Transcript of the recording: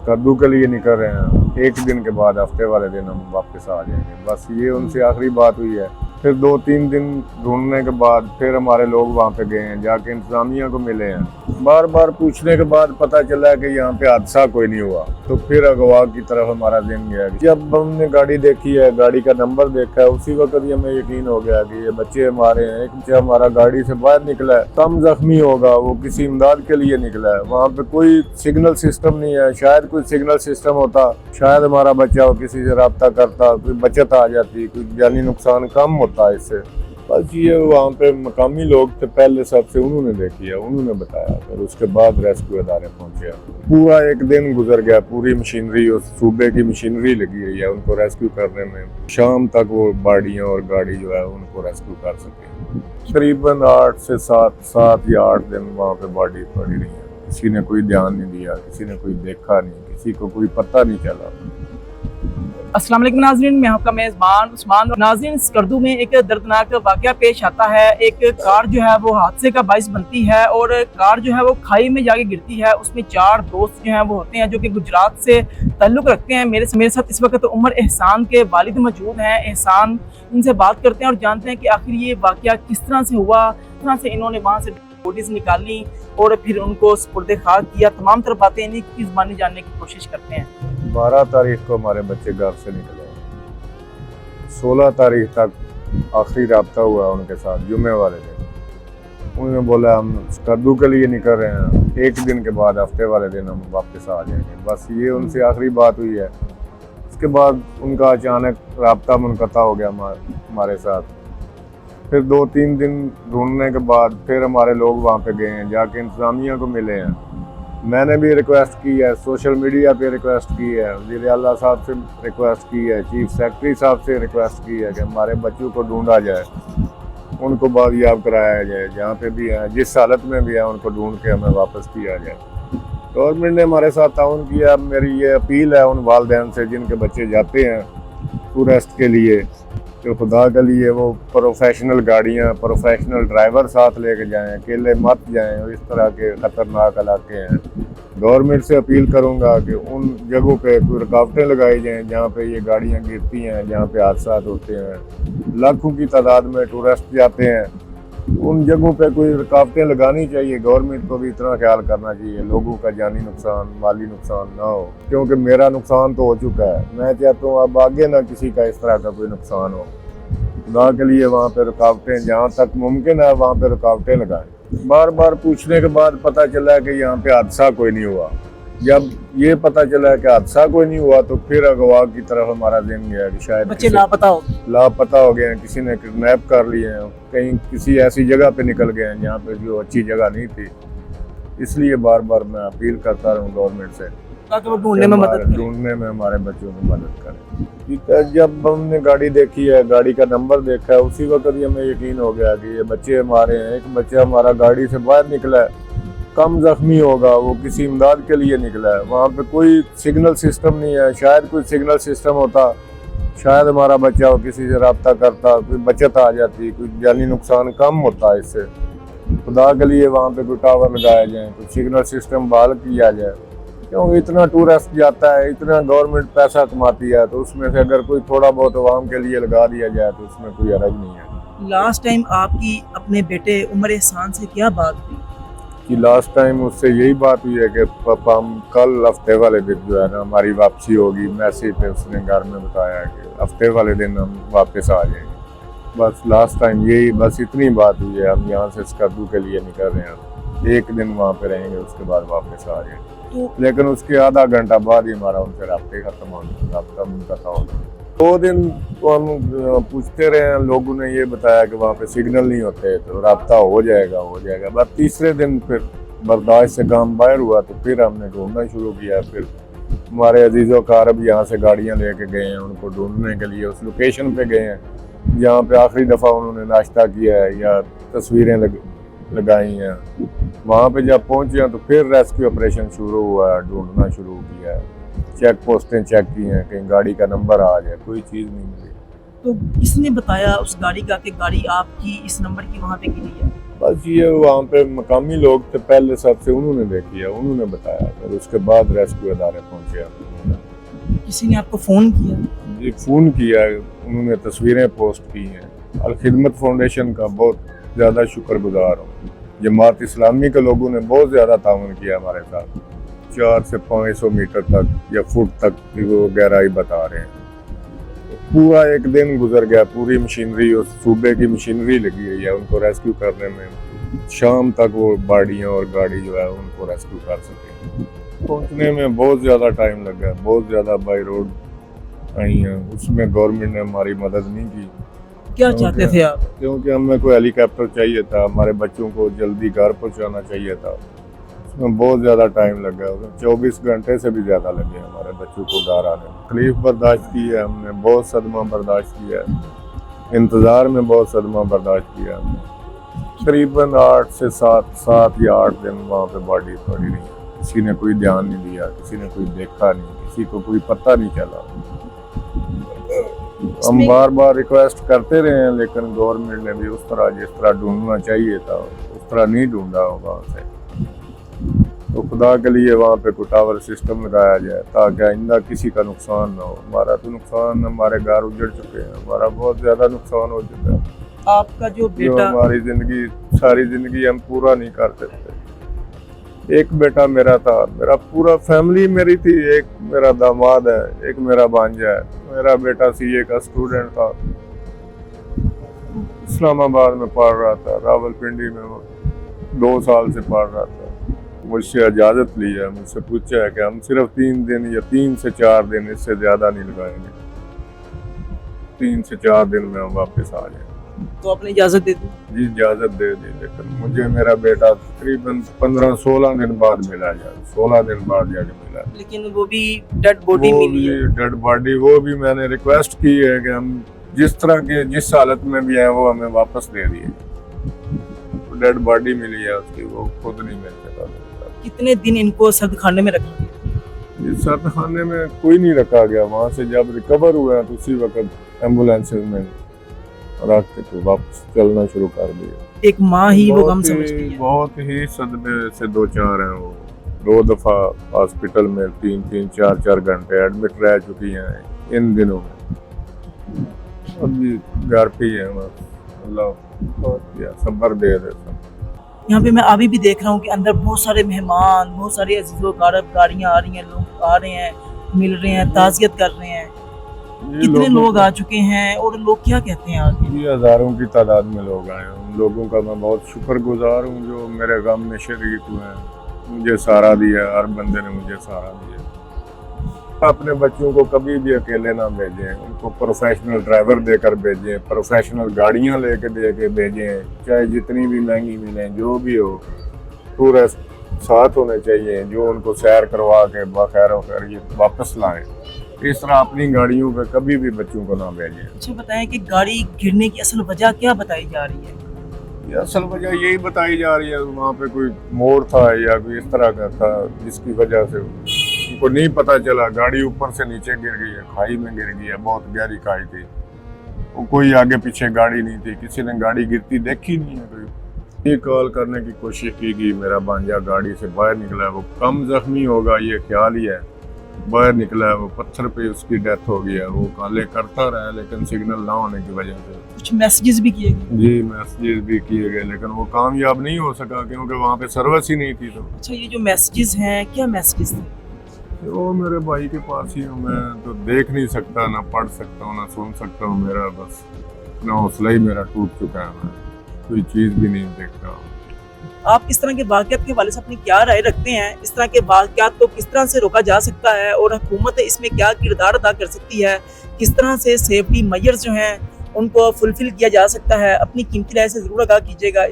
कद्दू के लिए निकल रहे हैं, एक दिन के बाद हफ्ते वाले दिन हम वापस आ जाएंगे। बस ये उनसे आखिरी बात हुई है। फिर 2-3 दिन ढूंढने के बाद फिर हमारे लोग वहाँ पे गए हैं, जाके इंतजामिया को मिले हैं। बार बार पूछने के बाद पता चला कि यहाँ पे हादसा कोई नहीं हुआ। तो फिर अगवा की तरफ हमारा दिन गया। जब हमने गाड़ी देखी है, गाड़ी का नंबर देखा है, उसी वक्त ही हमें यकीन हो गया कि ये बच्चे हमारे हैं। एक बच्चा हमारा गाड़ी से बाहर निकला है, कम जख्मी होगा, वो किसी इमदाद के लिए निकला है। वहाँ पे कोई सिग्नल सिस्टम नहीं है। शायद कोई सिग्नल सिस्टम होता, शायद हमारा बच्चा किसी से रब्ता करता, कोई बचत आ जाती, कोई जानी नुकसान कम होता है इससे। बस ये वहाँ पे मकामी लोग थे पहले सबसे, उन्होंने देखी है, उन्होंने बताया। फिर उसके बाद रेस्क्यू अदारे पहुँचे। पूरा एक दिन गुजर गया, पूरी मशीनरी, उस सूबे की मशीनरी लगी हुई है उनको रेस्क्यू करने में। शाम तक वो बाड़ियाँ और गाड़ी जो है उनको रेस्क्यू कर सके। करीबन 8 से 7 या 8 दिन वहाँ पे बॉडी पड़ी रही है। किसी ने कोई ध्यान नहीं दिया, किसी ने कोई देखा नहीं, किसी को कोई पता नहीं चला। अस्सलाम वालेकुम नाज़रीन, मैं आपका मेज़बान उस्मान। नाज़रीन, स्कर्दू में एक दर्दनाक वाक़या पेश आता है। एक कार जो है वो हादसे का बाइस बनती है और कार जो है वो खाई में जाके गिरती है। उसमें 4 दोस्त जो हैं वो होते हैं जो कि गुजरात से ताल्लुक़ रखते हैं। मेरे साथ इस वक्त उमर एहसान के वालिद मौजूद हैं। एहसान, इनसे बात करते हैं और जानते हैं कि आखिर ये वाक़या किस तरह से हुआ, किस तरह से इन्होंने वहाँ से बॉडीज़ निकाली और फिर उनको सुपुर्द खाक किया। तमाम तरह बातें इन्हीं की ज़ुबानी जानने की कोशिश करते हैं। 12 तारीख को हमारे बच्चे घर से निकले। 16 तारीख तक आखिरी रब्ता हुआ उनके साथ, जुम्मे वाले दिन। उन्होंने बोला हम कद्दू के लिए निकल रहे हैं, एक दिन के बाद हफ्ते वाले दिन हम वापस आ जाएंगे। बस ये उनसे आखिरी बात हुई है। उसके बाद उनका अचानक रब्ता मुनक़ता हो गया हमारे साथ। फिर 2-3 दिन ढूंढने के बाद फिर हमारे लोग वहाँ पे गए हैं, जाके इंतजामिया को मिले हैं। मैंने भी रिक्वेस्ट की है, सोशल मीडिया पे रिक्वेस्ट की है, वज़ीर आला साहब से रिक्वेस्ट की है, चीफ सेक्रेटरी साहब से रिक्वेस्ट की है कि हमारे बच्चों को ढूंढा जाए, उनको बाजियाब कराया जाए, जहाँ पे भी हैं, जिस हालत में भी हैं, उनको ढूंढ के हमें वापस किया जाए। गवर्नमेंट ने हमारे साथ ताउन किया। मेरी ये अपील है उन वालिदैन से जिनके बच्चे जाते हैं टूरिस्ट के लिए, तो खुदा के लिए वो प्रोफेशनल गाड़ियाँ, प्रोफेशनल ड्राइवर साथ लेके जाएं, अकेले मत जाएं। इस तरह के ख़तरनाक इलाके हैं। गवर्नमेंट से अपील करूंगा कि उन जगहों पे कोई रुकावटें लगाई जाएं जहाँ पे ये गाड़ियाँ गिरती हैं, जहाँ पे हादसा होते हैं। लाखों की तादाद में टूरिस्ट जाते हैं, उन जगहों पे कोई रुकावटें लगानी चाहिए। गवर्नमेंट को भी इतना ख्याल करना चाहिए लोगों का जानी नुकसान, माली नुकसान ना हो, क्योंकि मेरा नुकसान तो हो चुका है। मैं चाहता हूँ अब आगे ना किसी का इस तरह का कोई नुकसान हो। खुदा के लिए वहाँ पे रुकावटें जहाँ तक मुमकिन है वहाँ पे रुकावटें लगाएं। बार बार पूछने के बाद पता चला कि यहाँ पे हादसा कोई नहीं हुआ। जब ये पता चला कि हादसा कोई नहीं हुआ तो फिर अगवा की तरफ हमारा दिन गया कि शायद बच्चे लापता हो गए हैं, किसी ने किडनैप कर लिए हैं, कहीं किसी ऐसी जगह पे निकल गए हैं जहाँ पे जो अच्छी जगह नहीं थी। इसलिए बार बार मैं अपील करता रहूँ गवर्नमेंट से ढूंढने में हमारे बच्चों की मदद करें। जब हमने गाड़ी देखी है, गाड़ी का नंबर देखा है, उसी वक्त ही हमें यकीन हो गया कि ये बच्चे हमारे हैं। एक बच्चा हमारा गाड़ी से बाहर निकला है, कम जख्मी होगा, वो किसी इमदाद के लिए निकला है। वहाँ पे कोई सिग्नल सिस्टम नहीं है। शायद कोई सिग्नल सिस्टम होता, शायद हमारा बच्चा किसी से रब्ता करता, कोई बचत आ जाती, कोई जानी नुकसान कम होता है इससे। खुदा के लिए वहाँ पे कोई टावर लगाया जाए, कोई सिग्नल सिस्टम बहाल किया जाए, क्योंकि इतना टूरिस्ट जाता है, इतना गवर्नमेंट पैसा कमाती है, तो उसमें से अगर कोई थोड़ा बहुत आवाम के लिए लगा दिया जाए तो उसमें कोई हरज नहीं है। लास्ट टाइम आपकी अपने बेटे उमर एहसान से क्या बात हुई? कि लास्ट टाइम उससे यही बात हुई है कि पापा हम कल हफ्ते वाले दिन जो है ना हमारी वापसी होगी। मैसेज पे उसने घर में बताया कि हफ्ते वाले दिन हम वापस आ जाएंगे। बस लास्ट टाइम यही, बस इतनी बात हुई है। हम यहाँ से स्कर्दू के लिए निकल रहे हैं, एक दिन वहाँ पे रहेंगे, उसके बाद वापस आ जाएंगे। लेकिन उसके आधा घंटा बाद ही हमारा उनसे रब्ते खत्म हो गया। 2 दिन तो हम पूछते रहे, लोगों ने ये बताया कि वहाँ पे सिग्नल नहीं होते, तो रब्ता हो जाएगा। बस तीसरे दिन फिर बर्दाश्त से काम बाहर हुआ, तो फिर हमने ढूंढना शुरू किया। फिर हमारे अजीज़ों कारब यहाँ से गाड़ियाँ लेके गए हैं, उनको ढूंढने के लिए उस लोकेशन पे गए हैं जहाँ पे आखिरी दफ़ा उन्होंने नाश्ता किया है या तस्वीरें लगाई हैं। वहाँ पे जब पहुँचे हैं तो फिर रेस्क्यू ऑपरेशन शुरू हुआ है, ढूंढना शुरू किया है, चेक पोस्टें चेक की हैं, कहीं गाड़ी का नंबर आ जाए, कोई चीज़ नहीं मिली। तो किसने बताया उस गाड़ी का कि गाड़ी आपकी इस नंबर की वहाँ पे गिरी है? बस ये वहाँ पे मकामी लोग थे पहले सबसे, उन्होंने देखी है, उन्होंने बताया, फिर उसके बाद रेस्क्यू अदारे पहुँचे। किसी ने आपको फ़ोन किया? जी फ़ोन किया, उन्होंने तस्वीरें पोस्ट की हैं। अल खिदमत फाउंडेशन का बहुत ज़्यादा शुक्रगुजार हूँ। जमात इस्लामी के लोगों ने बहुत ज़्यादा ताउन किया हमारे साथ। 4 से 500 मीटर तक या फुट तक की वो गहराई बता रहे हैं। पूरा एक दिन गुजर गया, पूरी मशीनरी, उस सूबे की मशीनरी लगी हुई है उनको रेस्क्यू करने में। शाम तक वो बाड़ियाँ और गाड़ी जो है उनको रेस्क्यू कर सके। पहुँचने में बहुत ज़्यादा टाइम लग गया, बहुत ज़्यादा बाई रोड आई हैं, उसमें गवर्नमेंट ने हमारी मदद नहीं की। क्या चाहते थे आप? क्योंकि हमें कोई हेलीकॉप्टर चाहिए था, हमारे बच्चों को जल्दी घर पहुँचाना चाहिए था। उसमें बहुत ज़्यादा टाइम लग गया, उसमें 24 घंटे से भी ज़्यादा लगे हमारे बच्चों को घर आने में। तकलीफ बर्दाश्त की है हमने, बहुत सदमा बर्दाश्त किया है, इंतज़ार में बहुत सदमा बर्दाश्त किया हमने। तकरीबन 8 से 7 या 8 दिन वहाँ पे बॉडी पड़ी रही। किसी ने कोई ध्यान नहीं दिया, किसी ने कोई देखा नहीं, किसी को कोई पता नहीं चला। हम बार बार रिक्वेस्ट करते रहे हैं, लेकिन गवर्नमेंट ने भी उस तरह जिस तरह ढूंढना चाहिए था उस तरह नहीं ढूंढा वहाँ से। तो खुदा के लिए वहाँ पे कोई टावर सिस्टम लगाया जाए ताकि आइंदा किसी का नुकसान ना हो। हमारा तो नुकसान, हमारे घर उजड़ चुके हैं, हमारा बहुत ज़्यादा नुकसान हो चुका है। आपका जो बेटा, हमारी ज़िंदगी, सारी ज़िंदगी हम पूरा नहीं कर सकते। एक बेटा मेरा था, मेरा पूरा फैमिली मेरी थी। एक मेरा दामाद है, एक मेरा भांजा है। मेरा बेटा सीए का स्टूडेंट था, इस्लामाबाद में पढ़ रहा था, रावलपिंडी में वो 2 साल से पढ़ रहा था। मुझसे इजाज़त ली है, मुझसे पूछा है कि हम सिर्फ 3 दिन या 3 से 4 दिन, इससे ज़्यादा नहीं लगाएंगे। 3 से 4 दिन में हम वापस आ जाएंगे। तो आपने इजाज़त दे दी? जी इजाज़त दे दी, लेकिन मुझे मेरा बेटा तकरीबन 15-16 दिन बाद मिला, 16 दिन बाद जाके मिला। लेकिन वो भी डेड बॉडी मिली है। डेड बॉडी, वो भी मैंने रिक्वेस्ट की है कि हम जिस तरह के, जिस हालत में भी हैं वो हमें वापस दे दिए। डेड बॉडी मिली है उसकी, वो खुद नहीं मिल सका। कितने दिन इनको सर्द खाने में रखा गया? इस सर्द खाने में कोई नहीं रखा गया। वहाँ से जब रिकवर हुआ तो उसी वक्त एम्बुलेंस में रख के तो वापस चलना शुरू कर दिया। एक माँ ही वो गम समझती है। बहुत ही सदमे से 2-4 हैं वो। 2 दफ़ा हॉस्पिटल में 3-3, 4-4 घंटे एडमिट रह चुकी हैं इन दिनों में। अभी घर पे ही है, अल्लाह सब्र दे दे सब। यहाँ पे मैं अभी भी देख रहा हूँ कि अंदर बहुत सारे मेहमान, बहुत सारे अजीज़ो कारब, गाड़ियाँ आ रही हैं, लोग आ रहे हैं, मिल रहे हैं, ताज़ियत कर रहे हैं। कितने लोग आ चुके हैं और लोग क्या कहते हैं आगे? ये हज़ारों की तादाद में लोग आए हैं। उन लोगों का मैं बहुत शुक्रगुजार हूँ जो मेरे गम में शरीक हुए हैं। मुझे सहारा दिया, हर बंदे ने मुझे सहारा दिया। अपने बच्चों को कभी भी अकेले ना भेजें, उनको प्रोफेशनल ड्राइवर देकर भेजें, प्रोफेशनल गाड़ियाँ लेके दे के भेजें, चाहे जितनी भी महंगी मिलें, जो भी हो। टूरिस्ट साथ होने चाहिए जो उनको सैर करवा के बखैर वापस लाएं। इस तरह अपनी गाड़ियों पे कभी भी बच्चों को ना भेजें। अच्छा बताएं कि गाड़ी गिरने की असल वजह क्या बताई जा रही है? ये असल वजह यही बताई जा रही है, वहाँ पे कोई मोड़ था या कोई इस तरह का था जिसकी वजह से उनको नहीं पता चला। गाड़ी ऊपर से नीचे गिर गई है, खाई में गिर गई है, बहुत गहरी खाई थी। वो कोई आगे पीछे गाड़ी नहीं थी, किसी ने गाड़ी गिरती देखी नहीं है। कोई ये कॉल करने की कोशिश की गई, मेरा भांजा गाड़ी से बाहर निकला है, वो कम जख्मी होगा ये ख्याल ही है, बाहर निकला है, वो पत्थर पे उसकी डेथ हो गई है। वो कॉलें करता रहा लेकिन सिग्नल ना होने की वजह से। कुछ मैसेजेस भी किए गए? जी मैसेजेस भी किए गए, लेकिन वो कामयाब नहीं हो सका क्योंकि वहाँ पे सर्विस ही नहीं थी। तो अच्छा ये जो मैसेजेस हैं, क्या मैसेजेस थे? वो मेरे भाई के पास ही हूँ, मैं तो देख नहीं सकता, ना पढ़ सकता हूँ, ना सुन सकता हूँ। मेरा बस ना हौसला ही मेरा टूट चुका है, मैं कोई चीज़ भी नहीं देखता हूँ। आप इस तरह के वाक़यात के हवाले से अपनी क्या राय रखते हैं? इस तरह के वाक़यात को किस तरह से रोका जा सकता है और हुकूमत इसमें क्या किरदार अदा कर सकती है? किस तरह से सेफ्टी मेजर्स जो हैं उनको फुलफिल किया जा सकता है? अपनी कीमती राय से ज़रूर आगाह कीजिएगा।